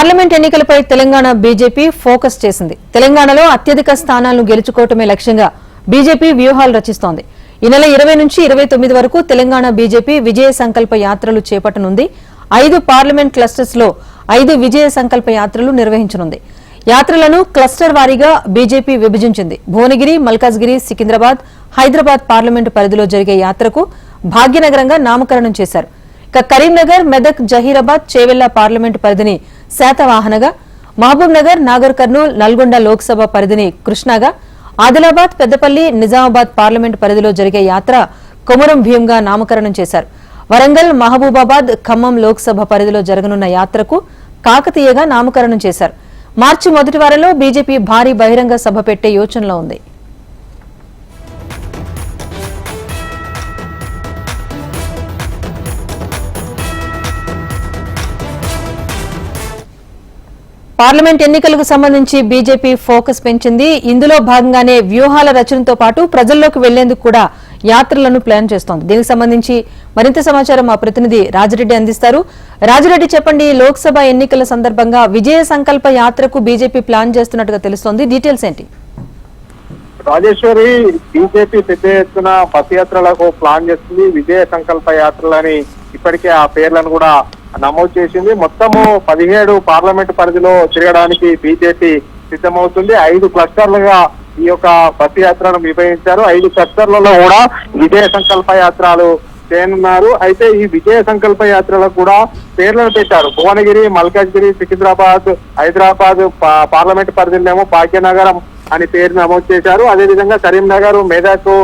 Parliament ఎన్నికలపై Telangana BJP focus చేసింది. తెలంగాణలో అత్యధిక స్థానాలను గెలుచుకోవటమే లక్ష్యంగా బీజేపీ వ్యూహాలు రచిస్తోంది. ఈ నెల 20 నుంచి 29 వరకు తెలంగాణ బీజేపీ విజయ సంకల్ప యాత్రలు చేపట్టనుంది. 5 పార్లమెంట్ క్లస్టర్స్ లో 5 విజయ సంకల్ప యాత్రలు నిర్వహించనుంది. యాత్రలను క్లస్టర్ వారీగా బీజేపీ విభజించింది. భువనగిరి, మల్కాజ్గిరి, సికింద్రాబాద్, హైదరాబాద్ పార్లమెంటు పరిధిలో జరిగే యాత్రకు భాగ్యనగరంగా నామకరణం చేశారు. ఇక కరీంనగర్, మెదక్, జహీరాబాద్, చేవెళ్ల పార్లమెంటు పరిధిని శాతవాహనగా, మహబూబ్ నగర్, నాగర్ కర్నూల్, నల్గొండ లోక్సభ పరిధిని కృష్ణాగా, ఆదిలాబాద్, పెద్దపల్లి, నిజామాబాద్ పార్లమెంటు పరిధిలో జరిగే యాత్ర కొమరం భీంగా నామకరణం చేశారు. వరంగల్, మహబూబాబాద్, ఖమ్మం లోక్సభ పరిధిలో జరగనున్న యాత్రకు కాకతీయగా నామకరణం చేశారు. మార్చి మొదటి వారంలో బీజేపీ భారీ బహిరంగ సభ పెట్టే యోచనలో ఉంది. పార్లమెంట్ ఎన్నికలకు సంబంధించి బీజేపీ ఫోకస్ పెంచింది. ఇందులో భాగంగానే వ్యూహాల రచనతో పాటు ప్రజల్లోకి వెళ్లేందుకు కూడా యాత్రలను ప్లాన్ చేస్తోంది. దీనికి సంబంధించి మరింత సమాచారం మా ప్రతినిధి రాజిరెడ్డి అందిస్తారు. రాజిరెడ్డి, చెప్పండి, లోక్సభ ఎన్నికల సందర్భంగా విజయ సంకల్ప యాత్రకు బీజేపీ ప్లాన్ చేస్తున్నట్టుగా తెలుస్తోంది. డీటెయిల్స్ ఏంటి? రాజేశ్వరి, బీజేపీ పెద్ద ఎత్తున బస్ యాత్రలకు ప్లాన్ చేస్తుంది. విజయ సంకల్ప యాత్రలని ఇప్పటికే ఆ పేర్లను కూడా నమోదు చేసింది. మొత్తము 17 పార్లమెంటు పరిధిలో తిరగడానికి బీజేపీ సిద్ధమవుతుంది. 5 క్లస్టర్లుగా ఈ యొక్క బస్ యాత్రను విభజించారు. 5 క్లస్టర్లలో కూడా విజయ సంకల్ప యాత్రలు చేయనున్నారు. అయితే ఈ విజయ సంకల్ప యాత్రలకు కూడా పేర్లను పెట్టారు. భువనగిరి, మల్కాజ్గిరి, సికింద్రాబాద్, హైదరాబాద్ పార్లమెంటు పరిధిలోనేమో భాగ్యనగరం అని పేరు నమోదు చేశారు. అదేవిధంగా కరీంనగర్, మెదక్,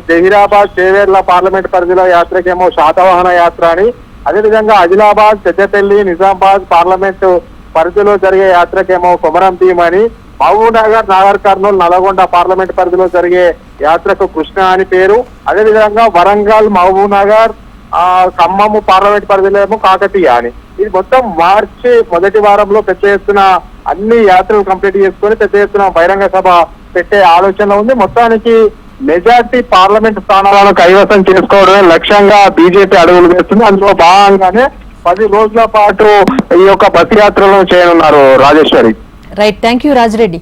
జహీరాబాద్, చేవేర్ల పార్లమెంటు పరిధిలో యాత్రకేమో శాతవాహన యాత్ర అని, అదేవిధంగా ఆదిలాబాద్, పెద్దపల్లి, నిజామాబాద్ పార్లమెంటు పరిధిలో జరిగే యాత్రకేమో కొమరం భీం అని, మహబూబ్ నగర్, నాగర్ కర్నూల్, నల్గొండ పార్లమెంటు పరిధిలో జరిగే యాత్రకు కృష్ణ అని పేరు. అదేవిధంగా వరంగల్, మహబూబ్ నగర్, ఖమ్మం పార్లమెంటు పరిధిలో ఏమో కాకతీయ అని. ఇది మొత్తం మార్చి మొదటి వారంలో పెద్ద ఎత్తున అన్ని యాత్రలు కంప్లీట్ చేసుకుని పెద్ద ఎత్తున బహిరంగ సభ పెట్టే ఆలోచన ఉంది. మొత్తానికి మెజార్టీ పార్లమెంట్ స్థానాలను కైవసం చేసుకోవడమే లక్ష్యంగా బీజేపీ అడుగులు వేస్తుంది. అందులో భాగంగానే 10 రోజుల పాటు ఈ యొక్క బస్ యాత్రలను చేయనున్నారు. Rajeshwari. Right, thank you Rajireddy.